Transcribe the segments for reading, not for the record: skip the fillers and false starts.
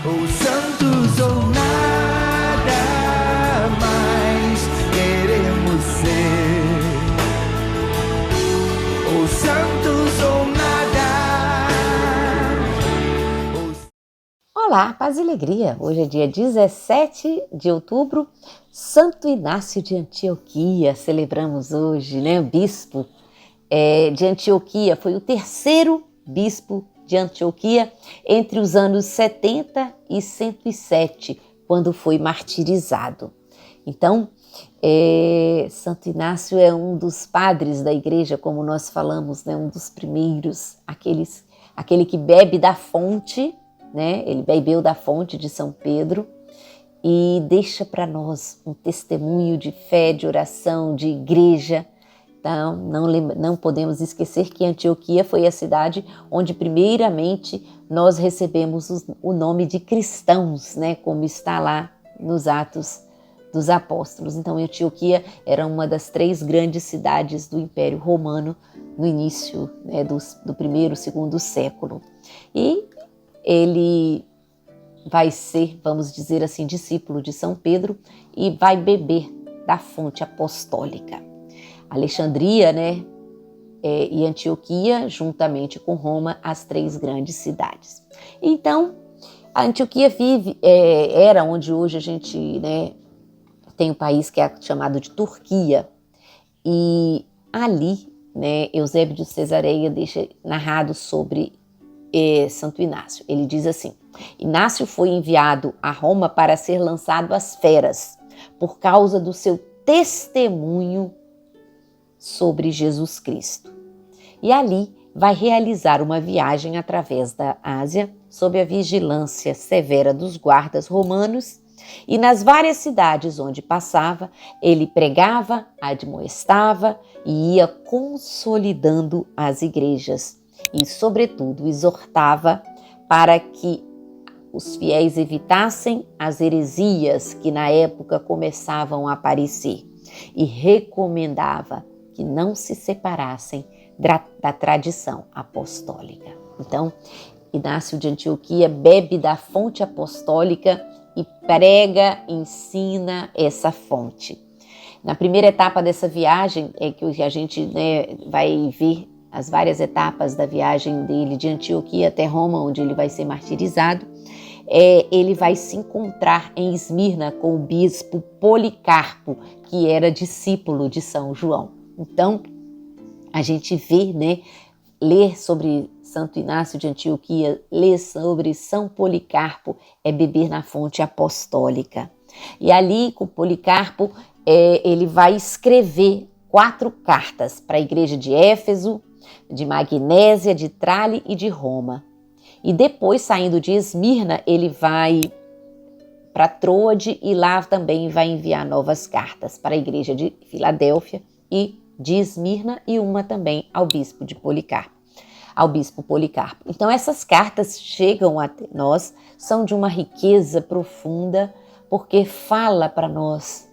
Ou santos ou nada mais queremos ser. Ou santos ou nada. Olá, paz e alegria. Hoje é dia 17 de outubro, Santo Inácio de Antioquia. Celebramos hoje, né? O bispo de Antioquia foi o terceiro bispo de Antioquia entre os anos 70 e 107, quando foi martirizado. Então, Santo Inácio é um dos padres da igreja, como nós falamos, né? Um dos primeiros, aquele que bebe da fonte, né? Ele bebeu da fonte de São Pedro e deixa para nós um testemunho de fé, de oração, de igreja. Então, não podemos esquecer que Antioquia foi a cidade onde primeiramente nós recebemos o nome de cristãos, né? Como está lá nos Atos dos Apóstolos. Então, Antioquia era uma das 3 grandes cidades do Império Romano no início, né, do primeiro, segundo século. E ele vai ser, vamos dizer assim, discípulo de São Pedro e vai beber da fonte apostólica. Alexandria, né, e Antioquia, juntamente com Roma, as 3 grandes cidades. Então, a Antioquia era onde hoje a gente, né, tem um país que é chamado de Turquia. E ali, né, Eusébio de Cesareia deixa narrado sobre Santo Inácio. Ele diz assim: Inácio foi enviado a Roma para ser lançado às feras por causa do seu testemunho sobre Jesus Cristo. E ali vai realizar uma viagem através da Ásia sob a vigilância severa dos guardas romanos, e nas várias cidades onde passava, ele pregava, admoestava e ia consolidando as igrejas e, sobretudo, exortava para que os fiéis evitassem as heresias que na época começavam a aparecer e recomendava que não se separassem da tradição apostólica. Então, Inácio de Antioquia bebe da fonte apostólica e prega, ensina essa fonte. Na primeira etapa dessa viagem, é que a gente, né, vai ver as várias etapas da viagem dele de Antioquia até Roma, onde ele vai ser martirizado. Ele vai se encontrar em Esmirna com o bispo Policarpo, que era discípulo de São João. Então, a gente vê, né, ler sobre Santo Inácio de Antioquia, ler sobre São Policarpo, é beber na fonte apostólica. E ali, com Policarpo, ele vai escrever 4 cartas para a igreja de Éfeso, de Magnésia, de Trale e de Roma. E depois, saindo de Esmirna, ele vai para Troade e lá também vai enviar novas cartas para a igreja de Filadélfia e de Esmirna, e uma também ao bispo Policarpo. Então, essas cartas chegam até nós, são de uma riqueza profunda, porque fala para nós,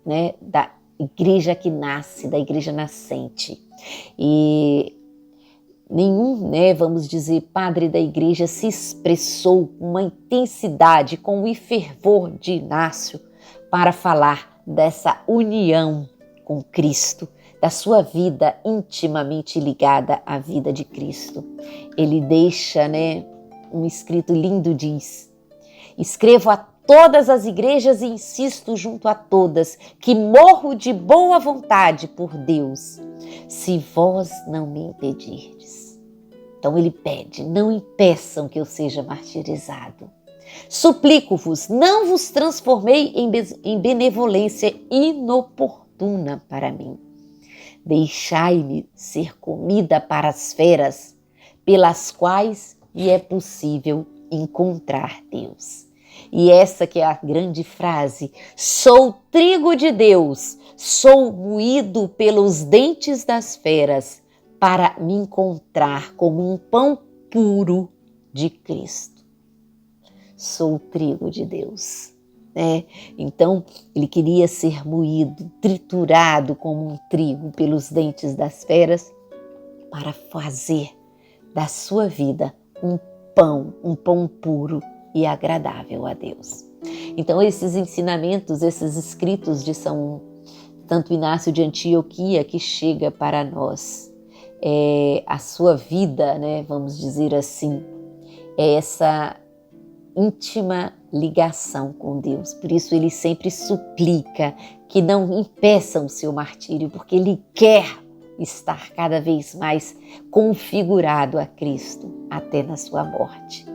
né, da igreja que nasce, da igreja nascente. E nenhum, né, vamos dizer, padre da igreja se expressou com uma intensidade, com o fervor de Inácio para falar dessa união com Cristo, da sua vida intimamente ligada à vida de Cristo. Ele deixa, né, um escrito lindo, diz: escrevo a todas as igrejas e insisto junto a todas que morro de boa vontade por Deus, se vós não me impedirdes. Então ele pede: não impeçam que eu seja martirizado. Suplico-vos, não vos transformei em benevolência inoportuna para mim. Deixai-me ser comida para as feras, pelas quais me é possível encontrar Deus. E essa que é a grande frase: sou trigo de Deus, sou moído pelos dentes das feras, para me encontrar como um pão puro de Cristo. Sou trigo de Deus. Então, ele queria ser moído, triturado como um trigo pelos dentes das feras, para fazer da sua vida um pão puro e agradável a Deus. Então esses ensinamentos, esses escritos de Santo Inácio de Antioquia que chega para nós, a sua vida, né, vamos dizer assim, é essa íntima ligação com Deus. Por isso ele sempre suplica que não impeçam o seu martírio, porque ele quer estar cada vez mais configurado a Cristo até na sua morte.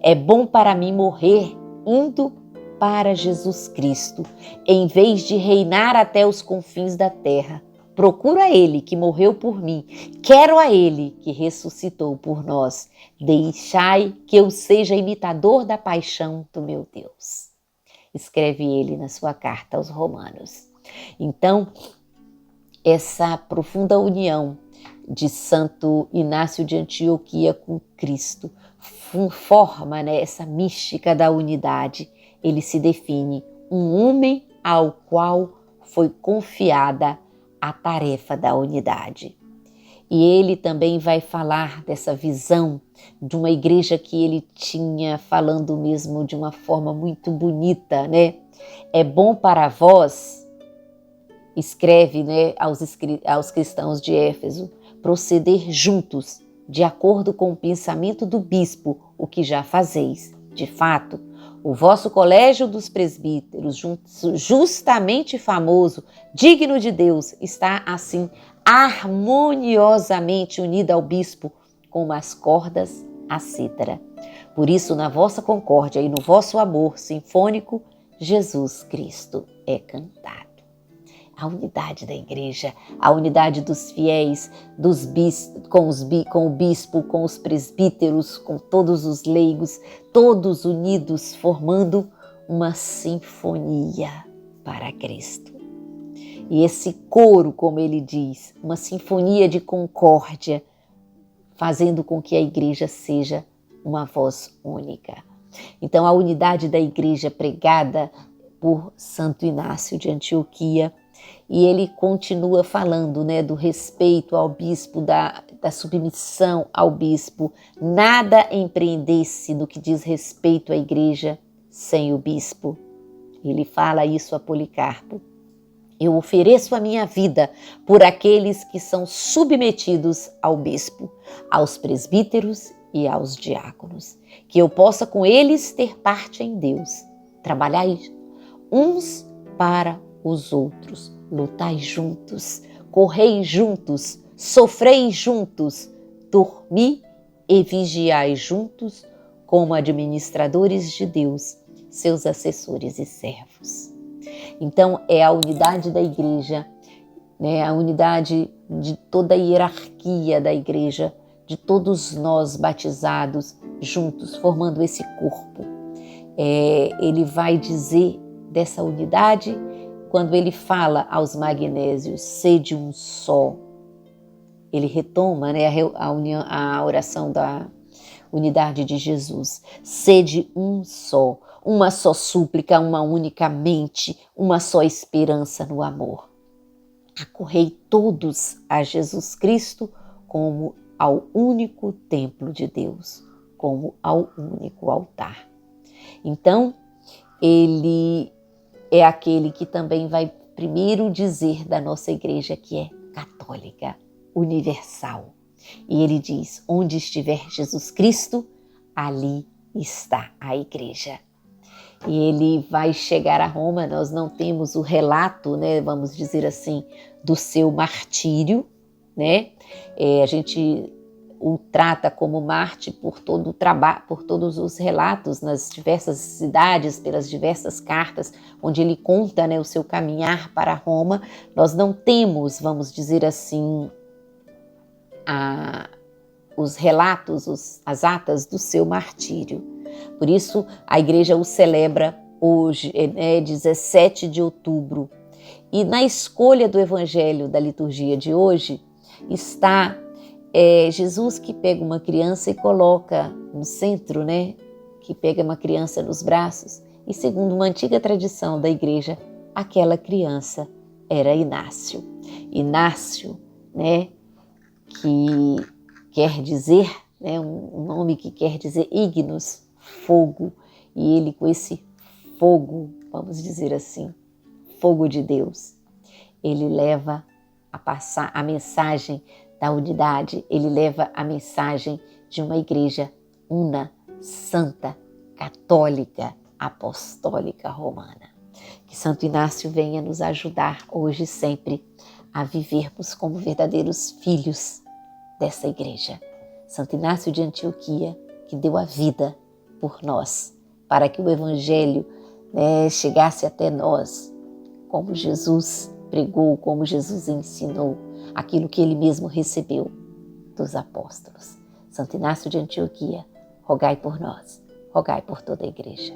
É bom para mim morrer indo para Jesus Cristo, em vez de reinar até os confins da terra. Procuro a Ele que morreu por mim, quero a Ele que ressuscitou por nós. Deixai que eu seja imitador da paixão do meu Deus. Escreve ele na sua carta aos Romanos. Então, essa profunda união de Santo Inácio de Antioquia com Cristo forma, né, essa mística da unidade. Ele se define um homem ao qual foi confiada a tarefa da unidade. E ele também vai falar dessa visão de uma igreja que ele tinha, falando mesmo de uma forma muito bonita, né? É bom para vós, escreve, né, aos cristãos de Éfeso, proceder juntos, de acordo com o pensamento do bispo, o que já fazeis. De fato, o vosso colégio dos presbíteros, justamente famoso, digno de Deus, está assim harmoniosamente unido ao bispo, como as cordas à cítara. Por isso, na vossa concórdia e no vosso amor sinfônico, Jesus Cristo é cantado. A unidade da igreja, a unidade dos fiéis, com o bispo, com os presbíteros, com todos os leigos, todos unidos, formando uma sinfonia para Cristo. E esse coro, como ele diz, uma sinfonia de concórdia, fazendo com que a igreja seja uma voz única. Então, a unidade da igreja pregada por Santo Inácio de Antioquia, e ele continua falando, né, do respeito ao bispo, da submissão ao bispo. Nada empreendesse no que diz respeito à igreja sem o bispo. Ele fala isso a Policarpo. Eu ofereço a minha vida por aqueles que são submetidos ao bispo, aos presbíteros e aos diáconos, que eu possa com eles ter parte em Deus. Trabalhai uns para os outros, lutai juntos, correi juntos, sofrei juntos, dormi e vigiai juntos como administradores de Deus, seus assessores e servos. Então é a unidade da igreja, né? A unidade de toda a hierarquia da igreja, de todos nós batizados juntos, formando esse corpo. Ele vai dizer dessa unidade quando ele fala aos magnésios, sede um só. Ele retoma, né, a oração da unidade de Jesus. Sede um só, uma só súplica, uma única mente, uma só esperança no amor. Acorrei todos a Jesus Cristo como ao único templo de Deus, como ao único altar. Então, ele é aquele que também vai primeiro dizer da nossa igreja que é católica, universal. E ele diz, onde estiver Jesus Cristo, ali está a igreja. E ele vai chegar a Roma, nós não temos o relato, né, vamos dizer assim, do seu martírio, né? A gente o trata como Marte por todo o trabalho, por todos os relatos nas diversas cidades, pelas diversas cartas, onde ele conta, né, o seu caminhar para Roma. Nós não temos, vamos dizer assim, os relatos, as atas do seu martírio. Por isso, a igreja o celebra hoje, 17 de outubro. E na escolha do evangelho da liturgia de hoje está Jesus que pega uma criança e coloca no centro, né? Que pega uma criança nos braços. E segundo uma antiga tradição da igreja, aquela criança era Inácio. Inácio, né? Que quer dizer, né? Um nome que quer dizer ignos, fogo. E ele, com esse fogo, vamos dizer assim, fogo de Deus, ele leva a passar a mensagem da unidade, ele leva a mensagem de uma igreja una, santa, católica, apostólica romana. Que Santo Inácio venha nos ajudar hoje e sempre a vivermos como verdadeiros filhos dessa igreja. Santo Inácio de Antioquia, que deu a vida por nós, para que o Evangelho chegasse até nós, como Jesus pregou, como Jesus ensinou, aquilo que ele mesmo recebeu dos apóstolos. Santo Inácio de Antioquia, rogai por nós, rogai por toda a igreja.